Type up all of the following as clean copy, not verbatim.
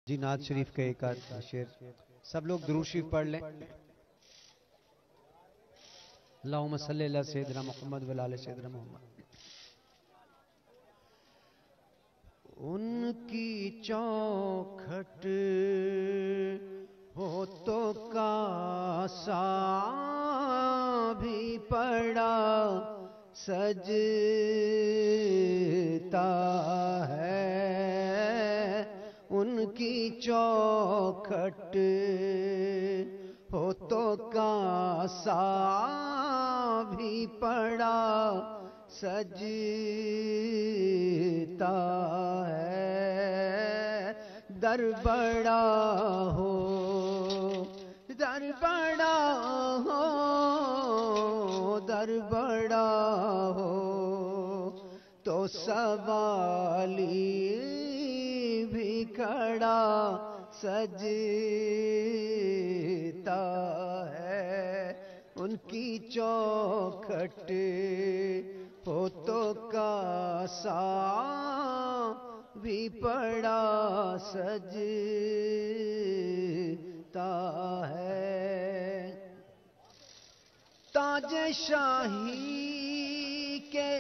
جی نعت شریف کا ایک آدھ شعر سب لوگ درود شریف پڑھ لیں. اللہم صلی علی سیدنا محمد وعلی آل سیدنا محمد. ان کی چوکھٹ ہو تو کاسا بھی پڑا سجتا ہے. ان کی چوکھٹ ہو تو کاسا بھی پڑا سجتا ہے. در بڑا ہو در بڑا ہو در بڑا ہو تو سوالی بھی کھڑا سجتا ہے. ان کی چوکھٹ ہو تو کاسا بھی پڑا سجتا ہے. تاج شاہی کے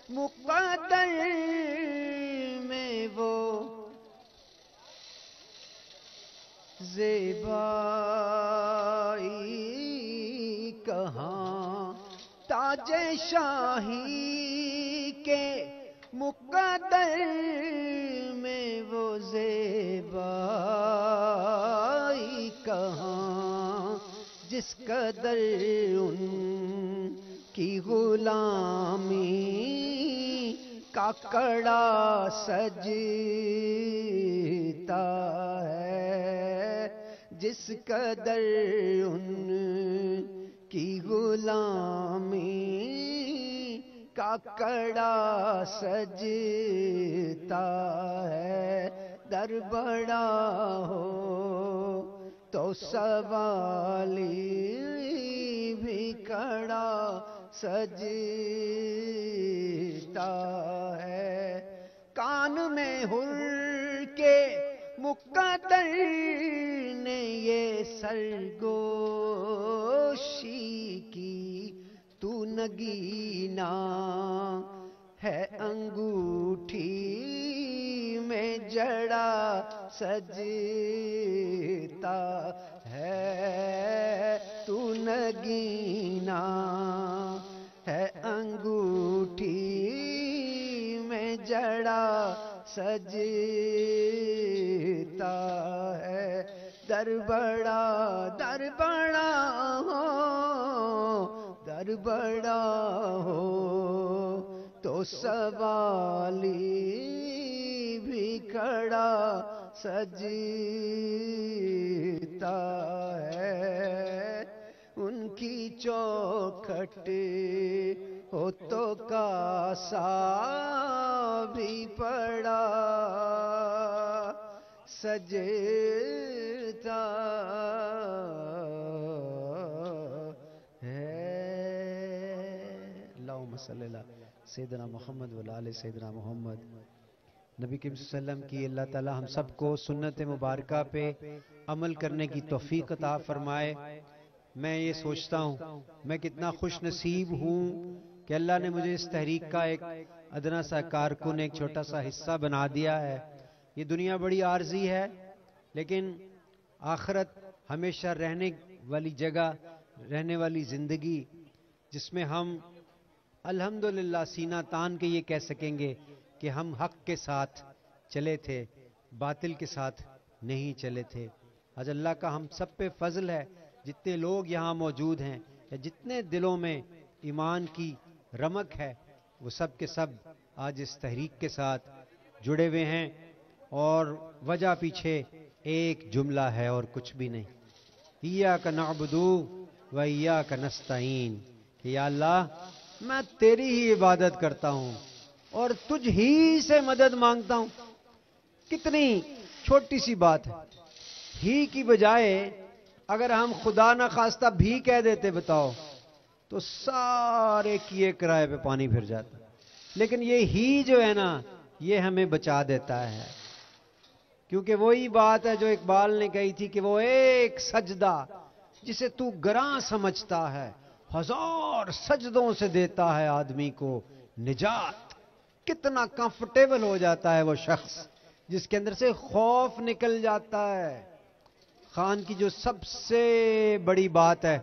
مقدر میں وہ زیبائی کہاں. تاج شاہی کے مقدر میں وہ زیبائی کہاں. جس قدر ان کی غلامی کا کڑا سجتا ہے. جس قدر ان کی غلامی کا کڑا سجتا ہے. در بڑا ہو تو سوالی بھی کھڑا سجتا ہے. کان میں ہر کے مقدر نے یہ سرگوشی کی تو نگینا ہے. انگوٹھی میں جڑا سجتا ہے. تو نگینا ہے انگوٹھی میں جڑا سجتا ہے. در بڑا ہو در بڑا ہو تو سوالی بھی کھڑا سجتا ہے. ان کی چوکھٹ ہو تو کاسا بھی پڑا سجتا ہے. اللہم صلی علی سیدنا محمد وعلی آل سیدنا محمد. نبی کریم صلی اللہ علیہ وسلم کی اللہ تعالی ہم سب کو سنت مبارکہ پہ عمل کرنے کی توفیق عطا فرمائے. میں یہ سوچتا ہوں میں کتنا خوش نصیب ہوں کہ اللہ نے مجھے اس تحریک کا ایک ادنا سا کارکن ایک چھوٹا سا حصہ بنا دیا ہے. یہ دنیا بڑی عارضی ہے لیکن آخرت ہمیشہ رہنے والی جگہ رہنے والی زندگی جس میں ہم الحمدللہ سینہ تان کے یہ کہہ سکیں گے کہ ہم حق کے ساتھ چلے تھے باطل کے ساتھ نہیں چلے تھے. آج اللہ کا ہم سب پہ فضل ہے جتنے لوگ یہاں موجود ہیں یا جتنے دلوں میں ایمان کی رمق ہے وہ سب کے سب آج اس تحریک کے ساتھ جڑے ہوئے ہیں. اور وجہ پیچھے ایک جملہ ہے اور کچھ بھی نہیں. ایاک نعبد و ایاک نستعین کہ یا اللہ میں تیری ہی عبادت کرتا ہوں اور تجھ ہی سے مدد مانگتا ہوں. کتنی چھوٹی سی بات ہے. ہی کی بجائے اگر ہم خدا نہ خواستہ بھی کہہ دیتے بتاؤ تو سارے کیے کرائے پہ پانی پھر جاتا. لیکن یہ ہی جو ہے نا یہ ہمیں بچا دیتا ہے کیونکہ وہی بات ہے جو اقبال نے کہی تھی کہ وہ ایک سجدہ جسے تو گراں سمجھتا ہے ہزار سجدوں سے دیتا ہے آدمی کو نجات. کتنا کمفرٹیبل ہو جاتا ہے وہ شخص جس کے اندر سے خوف نکل جاتا ہے. خان کی جو سب سے بڑی بات ہے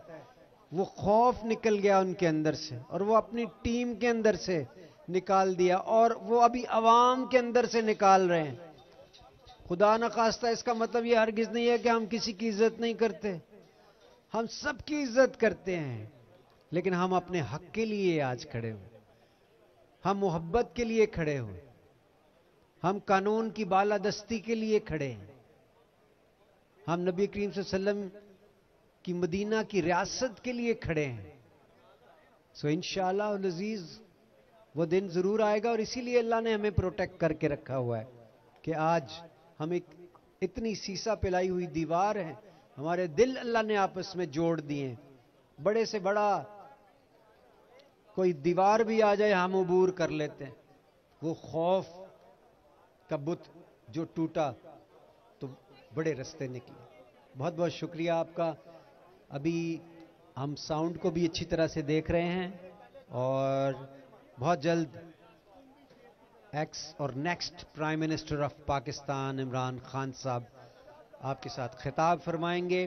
وہ خوف نکل گیا ان کے اندر سے، اور وہ اپنی ٹیم کے اندر سے نکال دیا، اور وہ ابھی عوام کے اندر سے نکال رہے ہیں. خدا نخواستہ اس کا مطلب یہ ہرگز نہیں ہے کہ ہم کسی کی عزت نہیں کرتے، ہم سب کی عزت کرتے ہیں، لیکن ہم اپنے حق کے لیے آج کھڑے ہوئے، ہم محبت کے لیے کھڑے ہوئے، ہم قانون کی بالادستی کے لیے کھڑے ہیں، ہم نبی کریم صلی اللہ علیہ وسلم کی مدینہ کی ریاست کے لیے کھڑے ہیں. سو انشاءاللہ العزیز وہ دن ضرور آئے گا، اور اسی لیے اللہ نے ہمیں پروٹیکٹ کر کے رکھا ہوا ہے کہ آج ہم ایک اتنی سیسا پلائی ہوئی دیوار ہے، ہمارے دل اللہ نے آپس میں جوڑ دیے ہیں. بڑے سے بڑا کوئی دیوار بھی آ جائے ہم عبور کر لیتے ہیں. وہ خوف کا بت جو ٹوٹا تو بڑے رستے نکلے. بہت بہت شکریہ آپ کا. ابھی ہم ساؤنڈ کو بھی اچھی طرح سے دیکھ رہے ہیں، اور بہت جلد ایکس اور next prime minister of Pakistan Imran Khan صاحب آپ کے ساتھ خطاب فرمائیں گے.